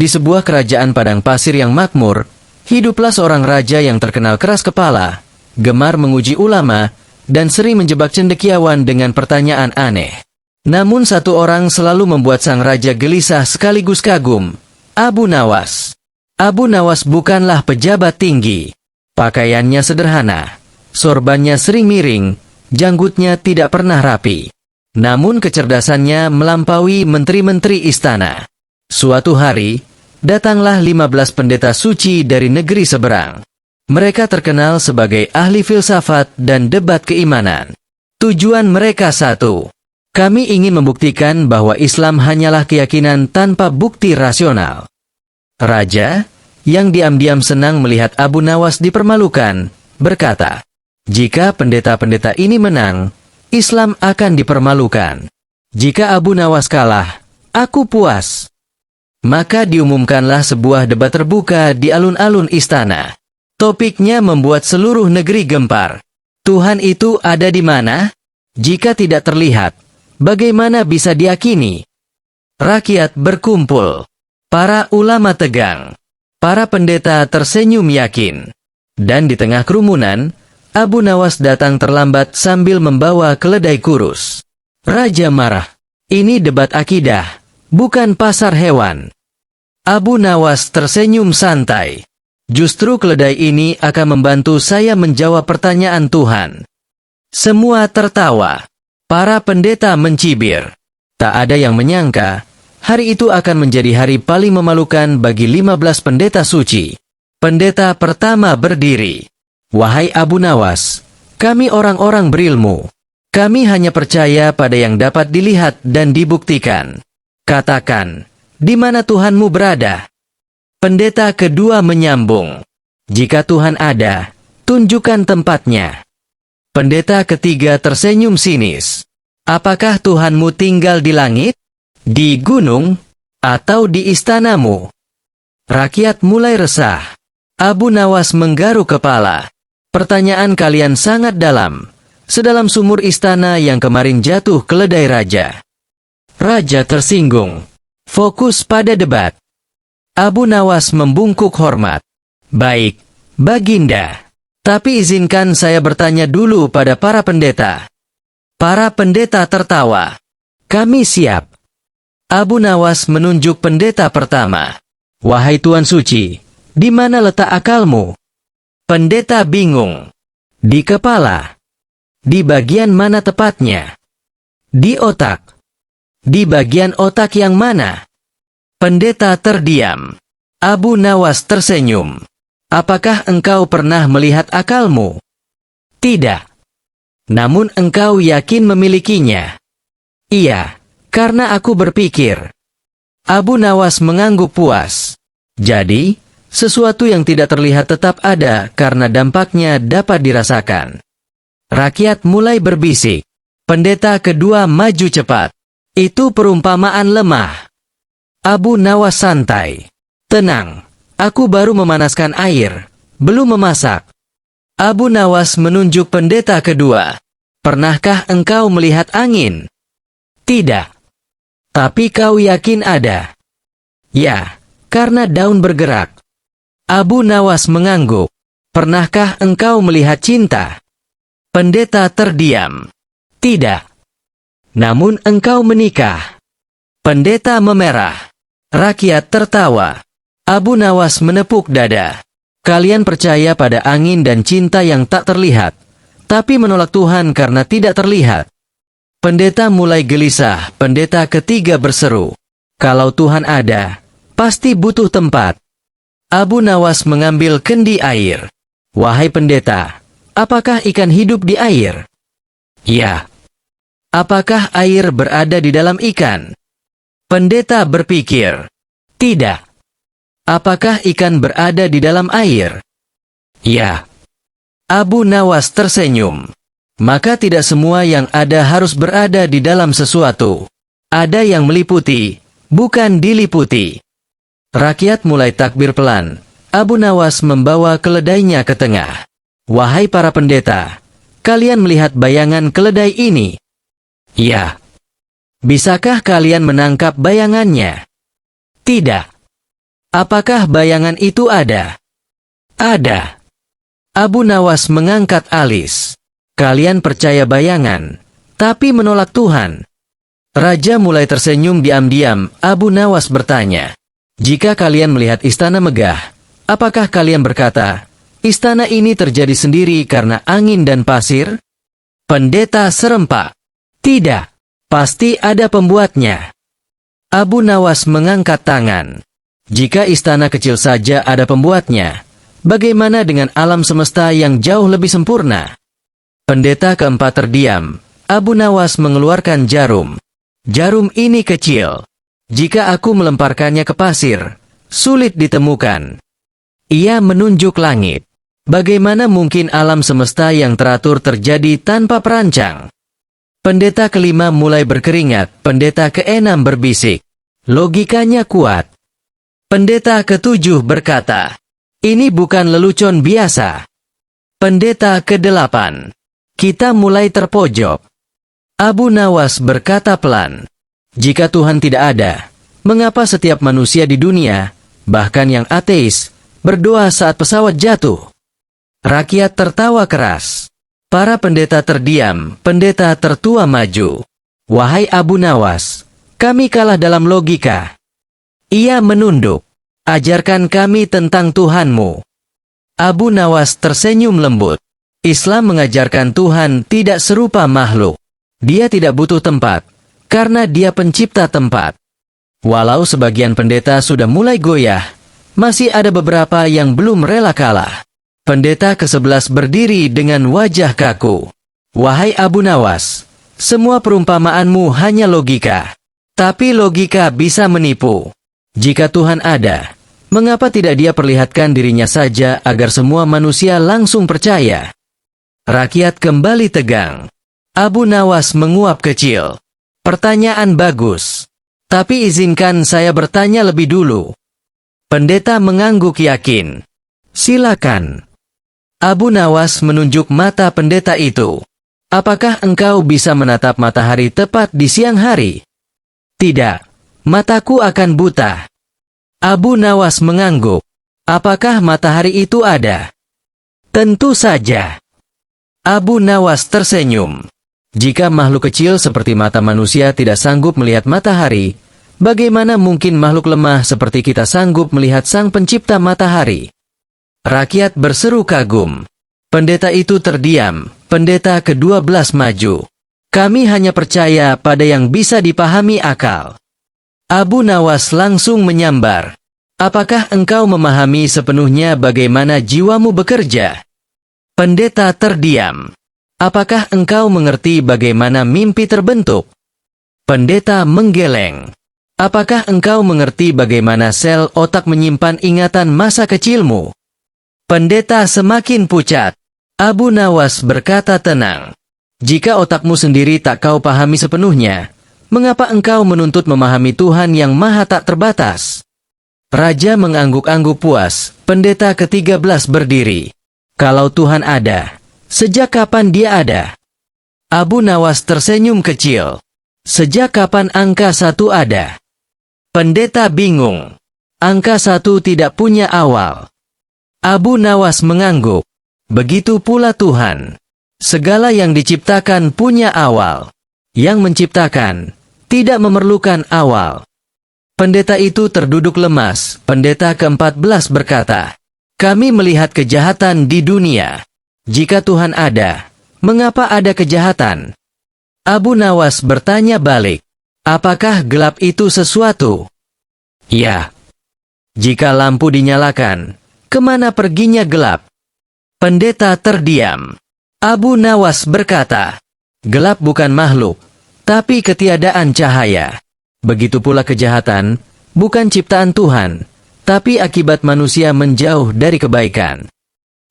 Di sebuah kerajaan padang pasir yang makmur, hiduplah seorang raja yang terkenal keras kepala, gemar menguji ulama, dan sering menjebak cendekiawan dengan pertanyaan aneh. Namun satu orang selalu membuat sang raja gelisah sekaligus kagum, Abu Nawas. Abu Nawas bukanlah pejabat tinggi. Pakaiannya sederhana, sorbannya sering miring, janggutnya tidak pernah rapi. Namun kecerdasannya melampaui menteri-menteri istana. Suatu hari, datanglah 15 pendeta suci dari negeri seberang. Mereka terkenal sebagai ahli filsafat dan debat keimanan. Tujuan mereka satu. Kami ingin membuktikan bahwa Islam hanyalah keyakinan tanpa bukti rasional. Raja, yang diam-diam senang melihat Abu Nawas dipermalukan, berkata, jika pendeta-pendeta ini menang, Islam akan dipermalukan. Jika Abu Nawas kalah, aku puas. Maka diumumkanlah sebuah debat terbuka di alun-alun istana. Topiknya membuat seluruh negeri gempar. Tuhan itu ada di mana? Jika tidak terlihat, bagaimana bisa diyakini? Rakyat berkumpul. Para ulama tegang. Para pendeta tersenyum yakin. Dan di tengah kerumunan, Abu Nawas datang terlambat sambil membawa keledai kurus. Raja marah. Ini debat akidah, bukan pasar hewan. Abu Nawas tersenyum santai. Justru keledai ini akan membantu saya menjawab pertanyaan Tuhan. Semua tertawa. Para pendeta mencibir. Tak ada yang menyangka, hari itu akan menjadi hari paling memalukan bagi 15 pendeta suci. Pendeta pertama berdiri. Wahai Abu Nawas, kami orang-orang berilmu. Kami hanya percaya pada yang dapat dilihat dan dibuktikan. Katakan, di mana Tuhanmu berada? Pendeta kedua menyambung. Jika Tuhan ada, tunjukkan tempatnya. Pendeta ketiga tersenyum sinis. Apakah Tuhanmu tinggal di langit, di gunung, atau di istanamu? Rakyat mulai resah. Abu Nawas menggaruk kepala. Pertanyaan kalian sangat dalam. Sedalam sumur istana yang kemarin jatuh keledai raja. Raja tersinggung. Fokus pada debat. Abu Nawas membungkuk hormat. Baik, Baginda. Tapi izinkan saya bertanya dulu pada para pendeta. Para pendeta tertawa. Kami siap. Abu Nawas menunjuk pendeta pertama. Wahai Tuan Suci, di mana letak akalmu? Pendeta bingung. Di kepala. Di bagian mana tepatnya? Di otak. Di bagian otak yang mana? Pendeta terdiam. Abu Nawas tersenyum. Apakah engkau pernah melihat akalmu? Tidak. Namun engkau yakin memilikinya? Iya, karena aku berpikir. Abu Nawas mengangguk puas. Jadi, sesuatu yang tidak terlihat tetap ada karena dampaknya dapat dirasakan. Rakyat mulai berbisik. Pendeta kedua maju cepat. Itu perumpamaan lemah. Abu Nawas santai. Tenang, aku baru memanaskan air, belum memasak. Abu Nawas menunjuk pendeta kedua. Pernahkah engkau melihat angin? Tidak. Tapi kau yakin ada? Ya, karena daun bergerak. Abu Nawas mengangguk. Pernahkah engkau melihat cinta? Pendeta terdiam. Tidak. Namun engkau menikah. Pendeta memerah. Rakyat tertawa. Abu Nawas menepuk dada. Kalian percaya pada angin dan cinta yang tak terlihat, tapi menolak Tuhan karena tidak terlihat. Pendeta mulai gelisah. Pendeta ketiga berseru. Kalau Tuhan ada, pasti butuh tempat. Abu Nawas mengambil kendi air. Wahai pendeta, apakah ikan hidup di air? Ya. Apakah air berada di dalam ikan? Pendeta berpikir. Tidak. Apakah ikan berada di dalam air? Ya. Abu Nawas tersenyum. Maka tidak semua yang ada harus berada di dalam sesuatu. Ada yang meliputi, bukan diliputi. Rakyat mulai takbir pelan. Abu Nawas membawa keledainya ke tengah. Wahai para pendeta, kalian melihat bayangan keledai ini? Ya. Bisakah kalian menangkap bayangannya? Tidak. Apakah bayangan itu ada? Ada. Abu Nawas mengangkat alis. Kalian percaya bayangan, tapi menolak Tuhan. Raja mulai tersenyum diam-diam. Abu Nawas bertanya, jika kalian melihat istana megah, apakah kalian berkata, istana ini terjadi sendiri karena angin dan pasir? Pendeta serempak, tidak, pasti ada pembuatnya. Abu Nawas mengangkat tangan. Jika istana kecil saja ada pembuatnya, bagaimana dengan alam semesta yang jauh lebih sempurna? Pendeta keempat terdiam. Abu Nawas mengeluarkan jarum. Jarum ini kecil. Jika aku melemparkannya ke pasir, sulit ditemukan. Ia menunjuk langit. Bagaimana mungkin alam semesta yang teratur terjadi tanpa perancang? Pendeta kelima mulai berkeringat. Pendeta keenam berbisik, logikanya kuat. Pendeta ketujuh berkata, ini bukan lelucon biasa. Pendeta kedelapan, kita mulai terpojok. Abu Nawas berkata pelan, jika Tuhan tidak ada, mengapa setiap manusia di dunia, bahkan yang ateis, berdoa saat pesawat jatuh? Rakyat tertawa keras. Para pendeta terdiam. Pendeta tertua maju. Wahai Abu Nawas, kami kalah dalam logika. Ia menunduk. Ajarkan kami tentang Tuhanmu. Abu Nawas tersenyum lembut. Islam mengajarkan Tuhan tidak serupa makhluk. Dia tidak butuh tempat, karena dia pencipta tempat. Walau sebagian pendeta sudah mulai goyah, masih ada beberapa yang belum rela kalah. Pendeta ke-11 berdiri dengan wajah kaku. Wahai Abu Nawas, semua perumpamaanmu hanya logika. Tapi logika bisa menipu. Jika Tuhan ada, mengapa tidak dia perlihatkan dirinya saja agar semua manusia langsung percaya? Rakyat kembali tegang. Abu Nawas menguap kecil. Pertanyaan bagus. Tapi izinkan saya bertanya lebih dulu. Pendeta mengangguk yakin. Silakan. Abu Nawas menunjuk mata pendeta itu. Apakah engkau bisa menatap matahari tepat di siang hari? Tidak. Mataku akan buta. Abu Nawas mengangguk. Apakah matahari itu ada? Tentu saja. Abu Nawas tersenyum. Jika makhluk kecil seperti mata manusia tidak sanggup melihat matahari, bagaimana mungkin makhluk lemah seperti kita sanggup melihat sang pencipta matahari? Rakyat berseru kagum. Pendeta itu terdiam. Pendeta ke-12 maju. Kami hanya percaya pada yang bisa dipahami akal. Abu Nawas langsung menyambar. Apakah engkau memahami sepenuhnya bagaimana jiwamu bekerja? Pendeta terdiam. Apakah engkau mengerti bagaimana mimpi terbentuk? Pendeta menggeleng. Apakah engkau mengerti bagaimana sel otak menyimpan ingatan masa kecilmu? Pendeta semakin pucat. Abu Nawas berkata tenang. Jika otakmu sendiri tak kau pahami sepenuhnya, mengapa engkau menuntut memahami Tuhan yang maha tak terbatas? Raja mengangguk-angguk puas. Pendeta ke-13 berdiri. Kalau Tuhan ada, sejak kapan dia ada? Abu Nawas tersenyum kecil. Sejak kapan angka 1 ada? Pendeta bingung. Angka 1 tidak punya awal. Abu Nawas mengangguk. Begitu pula Tuhan. Segala yang diciptakan punya awal. Yang menciptakan tidak memerlukan awal. Pendeta itu terduduk lemas. Pendeta ke-14 berkata, kami melihat kejahatan di dunia. Jika Tuhan ada, mengapa ada kejahatan? Abu Nawas bertanya balik. Apakah gelap itu sesuatu? Ya. Jika lampu dinyalakan, kemana perginya gelap? Pendeta terdiam. Abu Nawas berkata, gelap bukan makhluk, tapi ketiadaan cahaya. Begitu pula kejahatan, bukan ciptaan Tuhan, tapi akibat manusia menjauh dari kebaikan.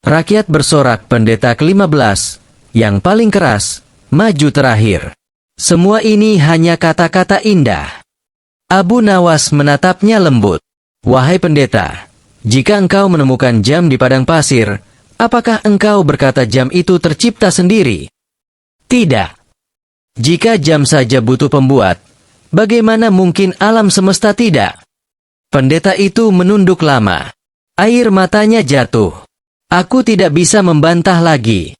Rakyat bersorak. Pendeta ke-15, yang paling keras, maju terakhir. Semua ini hanya kata-kata indah. Abu Nawas menatapnya lembut. Wahai pendeta, jika engkau menemukan jam di padang pasir, apakah engkau berkata jam itu tercipta sendiri? Tidak. Jika jam saja butuh pembuat, bagaimana mungkin alam semesta tidak? Pendeta itu menunduk lama. Air matanya jatuh. Aku tidak bisa membantah lagi.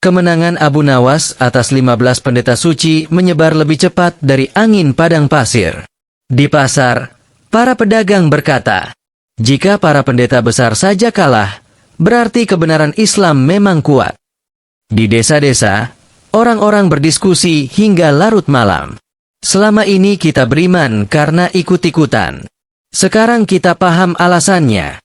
Kemenangan Abu Nawas atas 15 pendeta suci menyebar lebih cepat dari angin padang pasir. Di pasar, para pedagang berkata, jika para pendeta besar saja kalah, berarti kebenaran Islam memang kuat. Di desa-desa, orang-orang berdiskusi hingga larut malam. Selama ini kita beriman karena ikut-ikutan. Sekarang kita paham alasannya.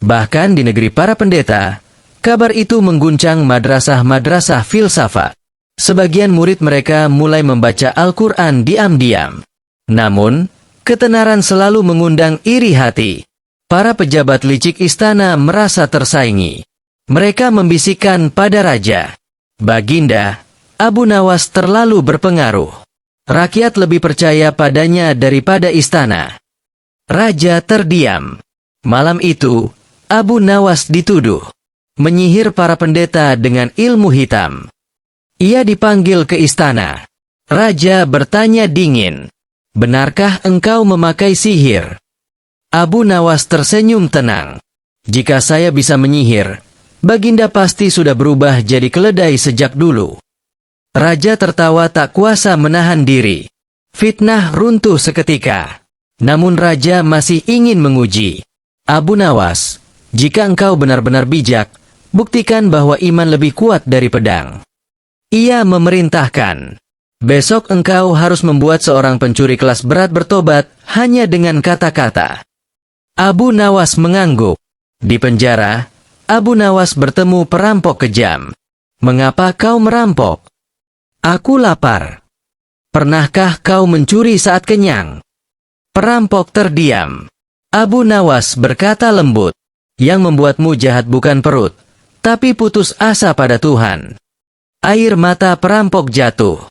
Bahkan di negeri para pendeta, kabar itu mengguncang madrasah-madrasah filsafat. Sebagian murid mereka mulai membaca Al-Quran diam-diam. Namun, ketenaran selalu mengundang iri hati. Para pejabat licik istana merasa tersaingi. Mereka membisikkan pada raja, Baginda, Abu Nawas terlalu berpengaruh. Rakyat lebih percaya padanya daripada istana. Raja terdiam. Malam itu, Abu Nawas dituduh menyihir para pendeta dengan ilmu hitam. Ia dipanggil ke istana. Raja bertanya dingin, benarkah engkau memakai sihir? Abu Nawas tersenyum tenang. Jika saya bisa menyihir, Baginda pasti sudah berubah jadi keledai sejak dulu. Raja tertawa tak kuasa menahan diri. Fitnah runtuh seketika. Namun raja masih ingin menguji. Abu Nawas, jika engkau benar-benar bijak, buktikan bahwa iman lebih kuat dari pedang. Ia memerintahkan, besok engkau harus membuat seorang pencuri kelas berat bertobat hanya dengan kata-kata. Abu Nawas mengangguk. Di penjara, Abu Nawas bertemu perampok kejam. Mengapa kau merampok? Aku lapar. Pernahkah kau mencuri saat kenyang? Perampok terdiam. Abu Nawas berkata lembut, yang membuatmu jahat bukan perut, tapi putus asa pada Tuhan. Air mata perampok jatuh.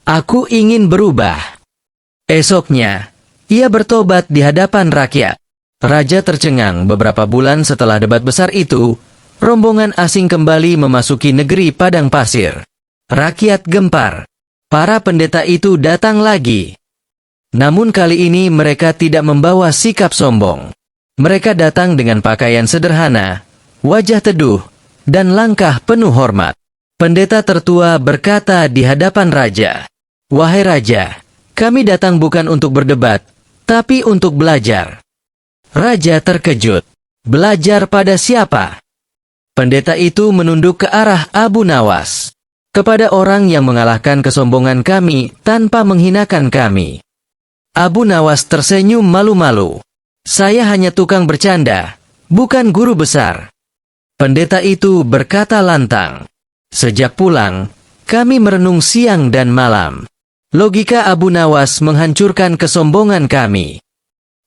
Aku ingin berubah. Esoknya, ia bertobat di hadapan rakyat. Raja tercengang. Beberapa bulan setelah debat besar itu, rombongan asing kembali memasuki negeri padang pasir. Rakyat gempar. Para pendeta itu datang lagi. Namun kali ini mereka tidak membawa sikap sombong. Mereka datang dengan pakaian sederhana, wajah teduh, dan langkah penuh hormat. Pendeta tertua berkata di hadapan raja, "Wahai raja, kami datang bukan untuk berdebat, tapi untuk belajar." Raja terkejut. Belajar pada siapa? Pendeta itu menunduk ke arah Abu Nawas. Kepada orang yang mengalahkan kesombongan kami tanpa menghinakan kami. Abu Nawas tersenyum malu-malu. Saya hanya tukang bercanda, bukan guru besar. Pendeta itu berkata lantang. Sejak pulang, kami merenung siang dan malam. Logika Abu Nawas menghancurkan kesombongan kami.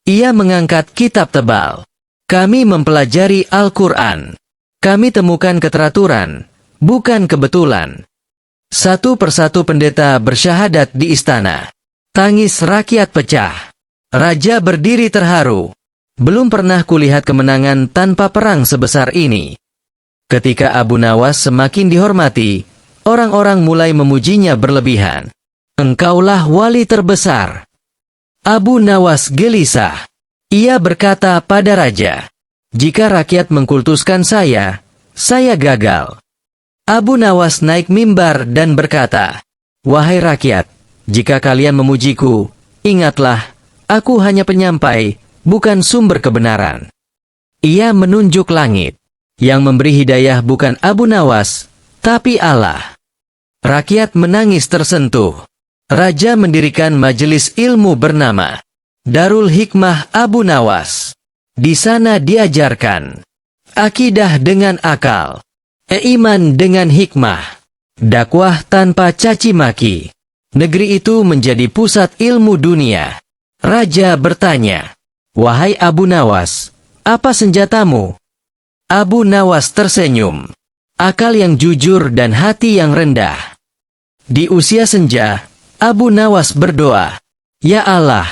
Ia mengangkat kitab tebal. Kami mempelajari Al-Quran. Kami temukan keteraturan, bukan kebetulan. Satu persatu pendeta bersyahadat di istana. Tangis rakyat pecah. Raja berdiri terharu. Belum pernah kulihat kemenangan tanpa perang sebesar ini. Ketika Abu Nawas semakin dihormati, orang-orang mulai memujinya berlebihan. Engkaulah wali terbesar. Abu Nawas gelisah. Ia berkata pada raja, jika rakyat mengkultuskan saya gagal. Abu Nawas naik mimbar dan berkata, wahai rakyat, jika kalian memujiku, ingatlah, aku hanya penyampai, bukan sumber kebenaran. Ia menunjuk langit. Yang memberi hidayah bukan Abu Nawas, tapi Allah. Rakyat menangis tersentuh. Raja mendirikan majelis ilmu bernama Darul Hikmah Abu Nawas. Di sana diajarkan akidah dengan akal, iman dengan hikmah, dakwah tanpa caci maki. Negeri itu menjadi pusat ilmu dunia. Raja bertanya, wahai Abu Nawas, apa senjatamu? Abu Nawas tersenyum. Akal yang jujur dan hati yang rendah. Di usia senja, Abu Nawas berdoa, ya Allah,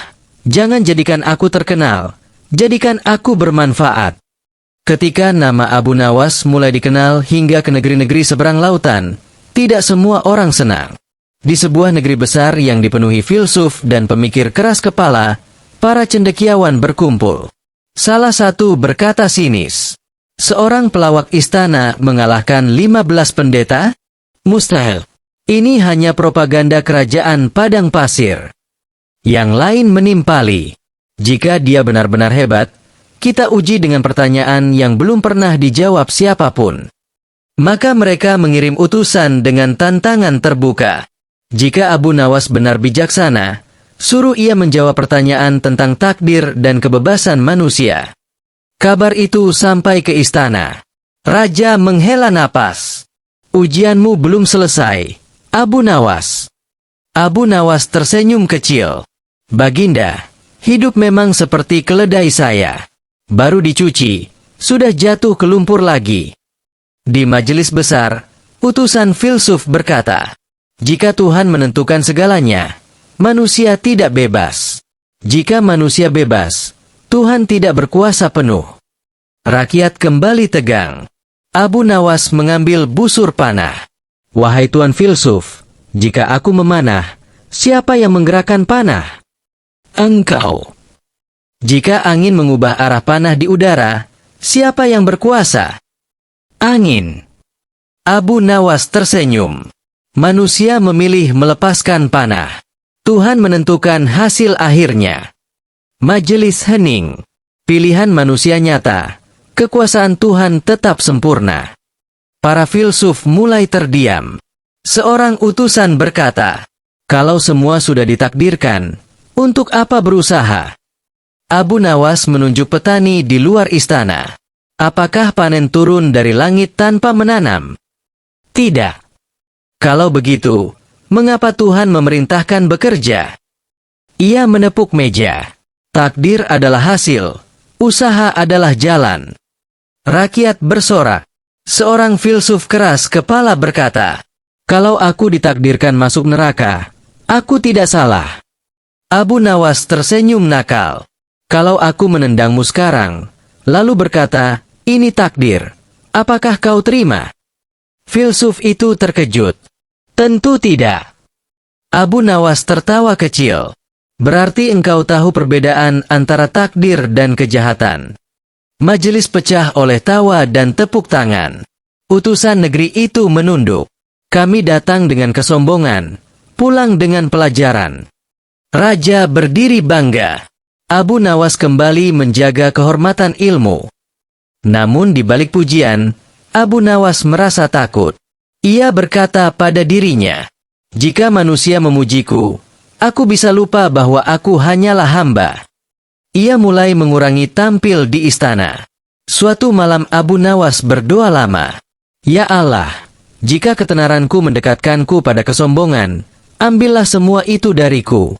jangan jadikan aku terkenal, jadikan aku bermanfaat. Ketika nama Abu Nawas mulai dikenal hingga ke negeri-negeri seberang lautan, tidak semua orang senang. Di sebuah negeri besar yang dipenuhi filsuf dan pemikir keras kepala, para cendekiawan berkumpul. Salah satu berkata sinis, "Seorang pelawak istana mengalahkan 15 pendeta? Mustahil. Ini hanya propaganda kerajaan padang pasir." Yang lain menimpali, "Jika dia benar-benar hebat, kita uji dengan pertanyaan yang belum pernah dijawab siapapun." Maka mereka mengirim utusan dengan tantangan terbuka. Jika Abu Nawas benar bijaksana, suruh ia menjawab pertanyaan tentang takdir dan kebebasan manusia. Kabar itu sampai ke istana. Raja menghela napas. "Ujianmu belum selesai, Abu Nawas." Abu Nawas tersenyum kecil. "Baginda, hidup memang seperti keledai saya. Baru dicuci, sudah jatuh ke lumpur lagi." Di majelis besar, utusan filsuf berkata, "Jika Tuhan menentukan segalanya, manusia tidak bebas. Jika manusia bebas, Tuhan tidak berkuasa penuh." Rakyat kembali tegang. Abu Nawas mengambil busur panah. "Wahai Tuan filsuf, jika aku memanah, siapa yang menggerakkan panah?" "Engkau." "Jika angin mengubah arah panah di udara, siapa yang berkuasa?" "Angin." Abu Nawas tersenyum. Manusia memilih melepaskan panah. Tuhan menentukan hasil akhirnya. Majelis hening. Pilihan manusia nyata. Kekuasaan Tuhan tetap sempurna. Para filsuf mulai terdiam. Seorang utusan berkata, "Kalau semua sudah ditakdirkan, untuk apa berusaha?" Abu Nawas menunjuk petani di luar istana. "Apakah panen turun dari langit tanpa menanam?" "Tidak." "Kalau begitu, mengapa Tuhan memerintahkan bekerja?" Ia menepuk meja. "Takdir adalah hasil, usaha adalah jalan." Rakyat bersorak. Seorang filsuf keras kepala berkata, "Kalau aku ditakdirkan masuk neraka, aku tidak salah." Abu Nawas tersenyum nakal. "Kalau aku menendangmu sekarang, lalu berkata, 'Ini takdir,' apakah kau terima?" Filsuf itu terkejut. "Tentu tidak." Abu Nawas tertawa kecil. "Berarti engkau tahu perbedaan antara takdir dan kejahatan." Majelis pecah oleh tawa dan tepuk tangan. Utusan negeri itu menunduk. "Kami datang dengan kesombongan, pulang dengan pelajaran." Raja berdiri bangga. Abu Nawas kembali menjaga kehormatan ilmu. Namun di balik pujian, Abu Nawas merasa takut. Ia berkata pada dirinya, "Jika manusia memujiku, aku bisa lupa bahwa aku hanyalah hamba." Ia mulai mengurangi tampil di istana. Suatu malam Abu Nawas berdoa lama. "Ya Allah, jika ketenaranku mendekatkanku pada kesombongan, ambillah semua itu dariku."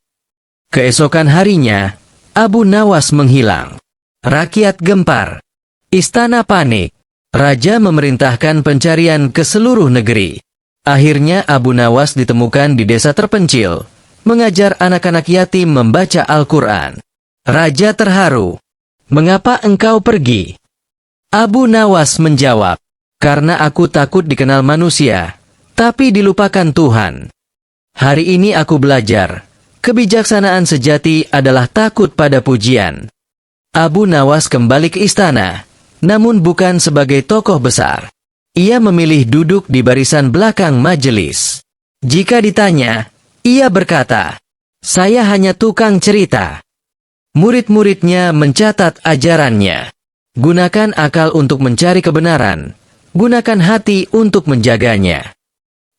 Keesokan harinya, Abu Nawas menghilang. Rakyat gempar. Istana panik. Raja memerintahkan pencarian ke seluruh negeri. Akhirnya Abu Nawas ditemukan di desa terpencil, mengajar anak-anak yatim membaca Al-Quran. Raja terharu. "Mengapa engkau pergi?" Abu Nawas menjawab, "Karena aku takut dikenal manusia, tapi dilupakan Tuhan. Hari ini aku belajar, kebijaksanaan sejati adalah takut pada pujian." Abu Nawas kembali ke istana, namun bukan sebagai tokoh besar. Ia memilih duduk di barisan belakang majelis. Jika ditanya, ia berkata, "Saya hanya tukang cerita." Murid-muridnya mencatat ajarannya. Gunakan akal untuk mencari kebenaran. Gunakan hati untuk menjaganya.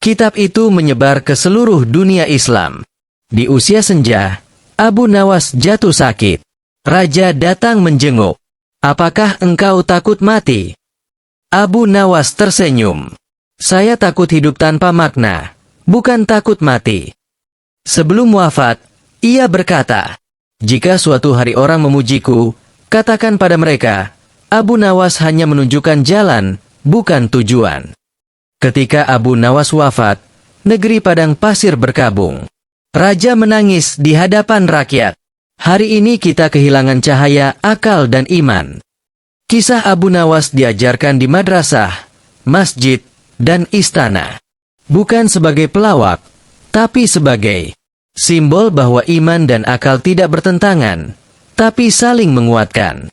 Kitab itu menyebar ke seluruh dunia Islam. Di usia senja, Abu Nawas jatuh sakit. Raja datang menjenguk. "Apakah engkau takut mati?" Abu Nawas tersenyum. "Saya takut hidup tanpa makna, bukan takut mati." Sebelum wafat, ia berkata, "Jika suatu hari orang memujiku, katakan pada mereka, Abu Nawas hanya menunjukkan jalan, bukan tujuan." Ketika Abu Nawas wafat, negeri padang pasir berkabung. Raja menangis di hadapan rakyat. "Hari ini kita kehilangan cahaya, akal dan iman." Kisah Abu Nawas diajarkan di madrasah, masjid, dan istana. Bukan sebagai pelawak, tapi sebagai simbol bahwa iman dan akal tidak bertentangan, tapi saling menguatkan.